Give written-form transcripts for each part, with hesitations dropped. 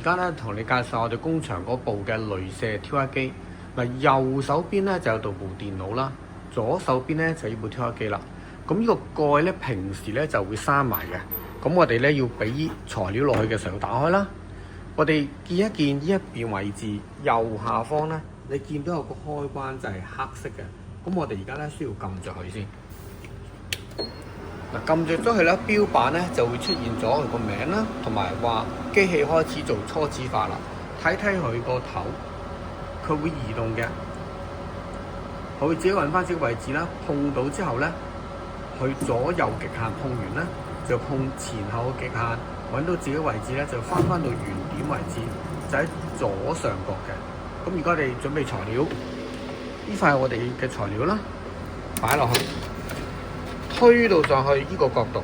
家咧同你介紹我哋工場嗰部嘅鐳射挑刻機。嗱，右手邊咧就有部電腦啦，左手邊咧就呢部挑刻機啦。咁呢個蓋咧平時咧就會閂埋嘅。咁我哋咧要俾材料落去嘅時候打開啦。我哋見一見呢一邊位置右下方咧，你見到有個開關就係黑色嘅。咁我哋而家咧需要撳着佢先。嗱，撳着咗佢咧，標板咧就會出現咗佢個名啦，同埋話機器開始做初始化啦。睇睇佢個頭，佢會移動嘅，佢會自己揾翻自己位置啦。碰到之後咧，佢左右極限碰完咧，就碰前後極限，揾到自己位置咧，就翻到原點位置，就喺左上角嘅。咁而家我哋準備材料，呢塊係我哋嘅材料啦，擺落去。推到上去呢個角度，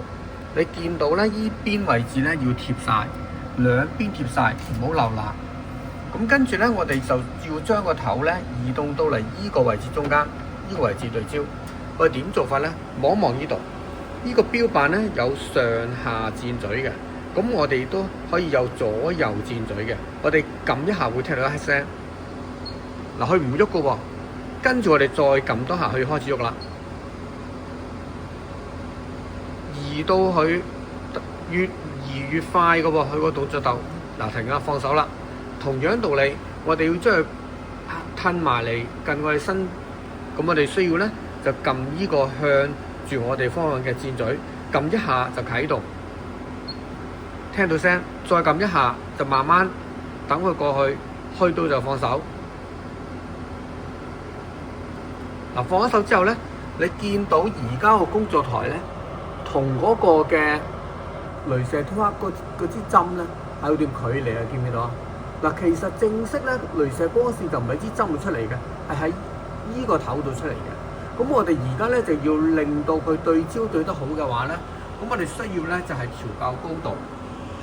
你見到咧依邊位置咧要貼晒，兩邊貼晒，唔好漏罅。咁跟住咧，我哋就要將個頭咧移動到嚟依個位置中間，呢個位置對焦。我哋點做法咧？望一望呢度，呢個標板咧有上下箭嘴嘅，咁我哋都可以有左右箭嘴嘅。我哋撳一下會聽到一聲，嗱，佢唔喐㗎喎。跟住我哋再撳多下，佢開始喐啦。移到佢越移越快嘅喎，佢個動作就嗱停啦，放手啦。同樣道理，我哋要將佢褪埋嚟近我哋身，咁我哋需要咧就撳呢個向住我哋方向嘅箭嘴，撳一下就啟動，聽到聲，再撳一下就慢慢等佢過去，去到就放手。嗱，放咗手之後咧，你見到而家個工作台咧，同嗰個嘅鐳射挑刻嗰支針咧係有段距離啊，見唔見到啊？嗱，其實正式咧鐳射光線就唔係支針度出嚟嘅，係喺依個頭度出嚟嘅。咁我哋而家咧就要令到佢對焦對得好嘅話咧，咁我哋需要咧就係調校高度。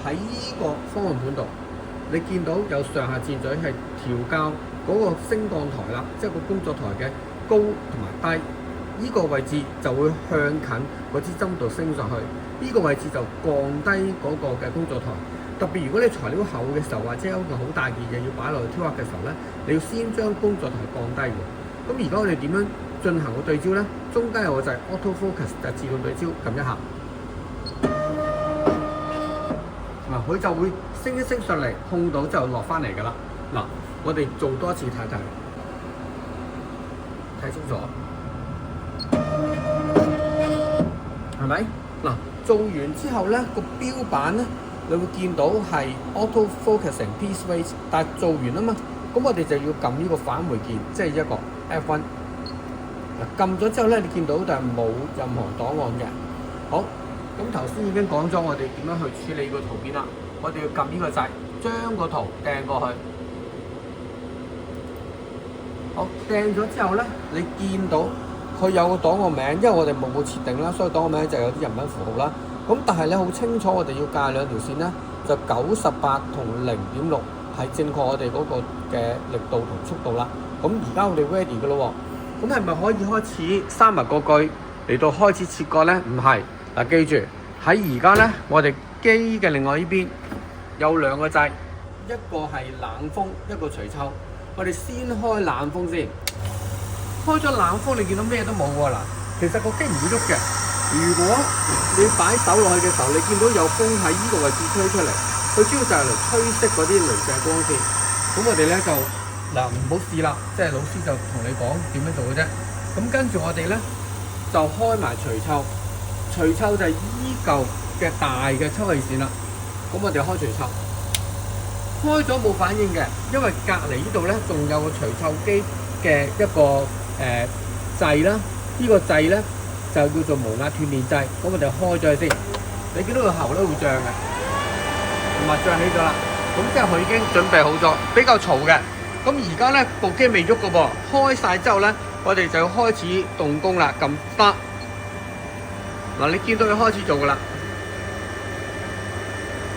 喺依個方向盤度，你見到有上下箭嘴係調校嗰個升降台啦，即係個工作台嘅高同埋低。呢個位置就會向近嗰支針度升上去，呢個位置就降低嗰個嘅工作台。特別如果你材料厚嘅時候，或者有一個好大件嘢要擺落去挑刻嘅時候咧，你要先將工作台降低嘅。咁而家我哋點樣進行個對焦咧？中間有個掣 Auto Focus 就自動對焦，撳一下，嗱，佢就會升一升上嚟，碰到就落翻嚟㗎啦。嗱，我哋做多一次睇清楚。係咪？嗱，做完之後咧，個標板咧，你會見到係 auto focusing P switch， 但係做完啊嘛，咁我哋就要撳呢個返回鍵，即係一個 F1。嗱，撳咗之後咧，你見到就係冇任何檔案嘅。好，咁頭先已經講咗我哋點樣去處理個圖片啦。我哋要撳呢個掣，將個圖掟過去。好，掟咗之後咧，你見到佢有個檔案名，因為我哋冇設定啦，所以檔案名就有啲人文符號啦。咁但係咧好清楚，我哋要界兩條線咧，就98同0.6係正確我哋嗰個嘅力度同速度啦。咁而家我哋 ready 嘅咯喎，咁係咪可以開始三密個句嚟到開始切割咧？唔係，嗱，記住喺而家咧，我哋機嘅另外呢邊有兩個掣，一個係冷風，一個除臭。我哋先開冷風先。開咗冷風，你見到咩都冇喎。嗱，其實個機唔會喐嘅。如果你擺手落去嘅時候，你見到有風喺呢個位置吹出嚟，佢主要就係嚟吹熄嗰啲鐳射光線。咁我哋咧就嗱唔好試啦，即係老師就同你講點樣做嘅啫。咁跟住我哋咧就開埋除臭，除臭就係依嚿嘅大嘅抽氣扇啦。咁我哋開除臭，開咗冇反應嘅，因為隔離呢度咧仲有個除臭機嘅一個掣啦，呢個掣咧就叫做無壓斷電掣。咁我哋開咗佢先，你見到個喉咧會脹嘅，同埋脹起咗啦。咁即係佢已經準備好咗，比較嘈嘅。咁而家咧部機未喐嘅噃，開晒之後咧，我哋就要開始動工啦。撳 start， 嗱，你見到佢開始做噶啦。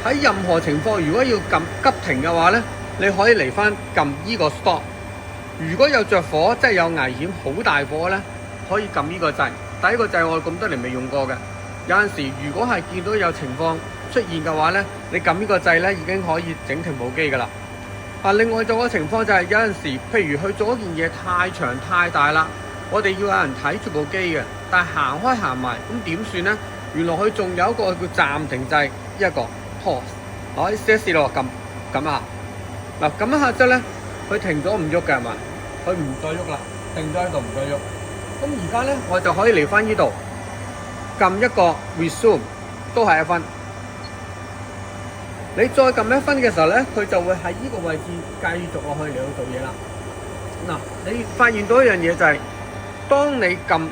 喺任何情況，如果要撳急停嘅話咧，你可以嚟翻撳呢個 stop。如果有着火，即係有危險，好大火咧，可以撳呢個掣。第一個掣我咁多年未用過嘅。有陣時如果係見到有情況出現嘅話咧，你撳呢個掣咧已經可以整停部機㗎啦。另外仲有個情況就係有陣時，譬如佢做一件嘢太長太大啦，我哋要有人睇住部機嘅，但係行開行埋，咁點算咧？原來佢仲有一個叫暫停掣，一個 pause， 我可以試一試咯，撳下，嗱撳一下之後咧，佢停咗唔喐嘅係嘛？佢唔再喐啦，停咗喺度唔再喐。咁而家咧，我就可以嚟翻呢度，撳一個 resume， 都係1分。你再撳1分嘅時候咧，佢就會喺呢個位置繼續落去嚟到做嘢啦。嗱，你發現到一樣嘢就係，當你撳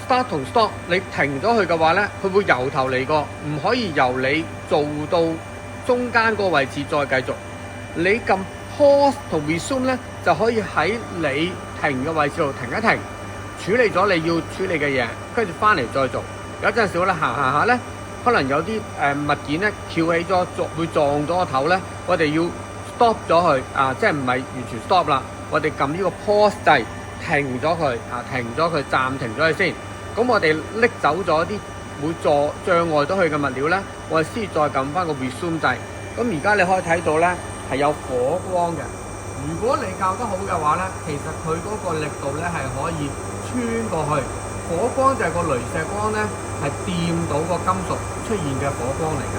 start 同 stop， 你停咗佢嘅話咧，佢會由頭嚟過，唔可以由你做到中間個位置再繼續。你撳 pause 同 resume 咧，就可以喺你停嘅位置度停一停，處理咗你要處理嘅嘢，跟住翻嚟再做。有陣時咧行下咧，可能有啲物件咧翹起咗，會撞咗個頭咧，我哋要 stop 咗佢即係唔係完全 stop 啦，我哋撳呢個 pause 掣停咗佢停咗佢，暫停咗佢先。咁我哋拎走咗啲會障礙到佢嘅物料咧，我哋先再撳翻個 resume 掣。咁而家你可以睇到咧係有火光嘅。如果你校得好嘅話咧，其實佢嗰個力度咧係可以穿過去。火光就係個雷射光咧，係掂到個金屬出現嘅火光嚟嘅。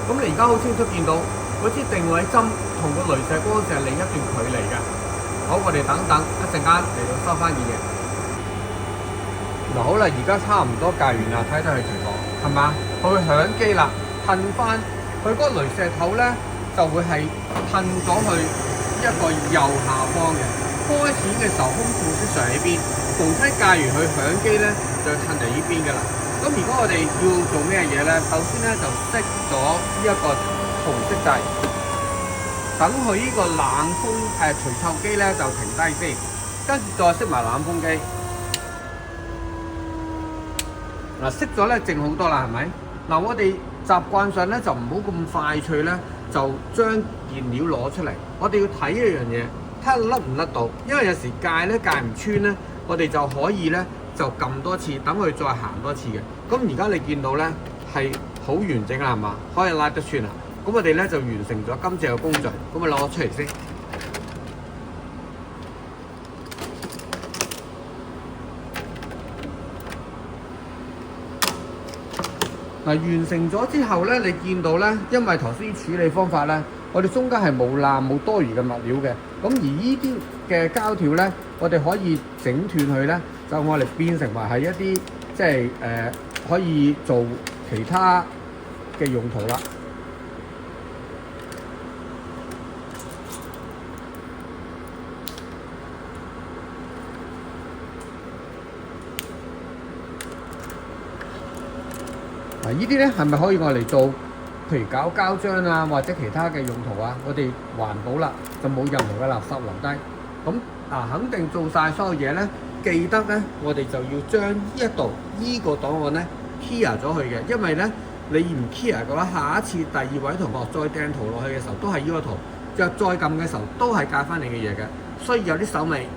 咁你而家好清楚見到嗰支定位針同個雷射光就係另一段距離嘅。好，我哋等一陣間嚟到收翻件嘢。嗱，好啦，而家差唔多校完啦，睇睇佢情況係嘛？佢會響機啦，褪翻佢嗰個雷射頭咧，就會係褪咗去一個右下方嘅。開始嘅時候空調先上喺邊，逢親校完佢響機咧，就褪嚟呢邊㗎啦。咁如果我哋要做咩嘢咧？首先咧就熄咗呢一個紅色掣，等佢呢個冷風除臭機咧就停低先，跟住再熄埋冷風機。嗱，熄咗咧靜好多啦，係咪？嗱，我哋習慣上咧就唔好咁快脆咧，就將原料攞出嚟。我哋要睇一樣嘢。睇下甩唔甩到，因為有時戒唔穿咧，我哋就可以咧就撳多次，等佢再行多次嘅。咁而家你見到咧係好完整啦，係嘛？可以拉得穿啦。咁我哋咧就完成咗今次嘅工序。咁啊攞出嚟先。嗱，完成咗之後咧，你見到咧，因為頭先處理方法咧，我哋中間係冇罅冇多餘嘅物料嘅。咁而呢啲嘅膠條咧，我哋可以整斷佢咧，就我哋變成為係一啲即係可以做其他嘅用途啦。嗱，呢啲咧係咪可以我嚟做？譬如搞膠漿啊，或者其他嘅用途啊，我哋環保啦，就冇任何嘅垃圾留低。咁肯定做晒所有嘢咧，記得咧，我哋就要將呢一度依個檔案咧 clear 咗佢嘅，因為咧你唔 clear 嘅話，下一次第二位同學再掟圖落去嘅時候，都係呢個圖，就再撳嘅時候都係介翻你嘅嘢嘅。所以有啲手尾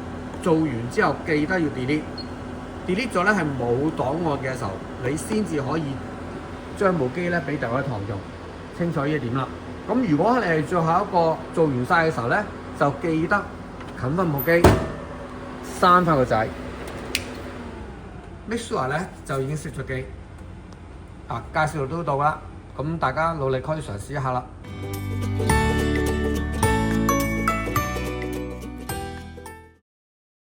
做完之後，記得要 delete 咗咧，係冇檔案嘅時候，你先至可以將部機咧俾第二位同學用。清楚呢一點啦。咁如果你係最後一個做完晒嘅時候咧，就記得冚翻部機，閂翻個掣 ，make sure 咧就已經熄咗機。介紹都到啦，咁大家努力可以嘗試一下啦。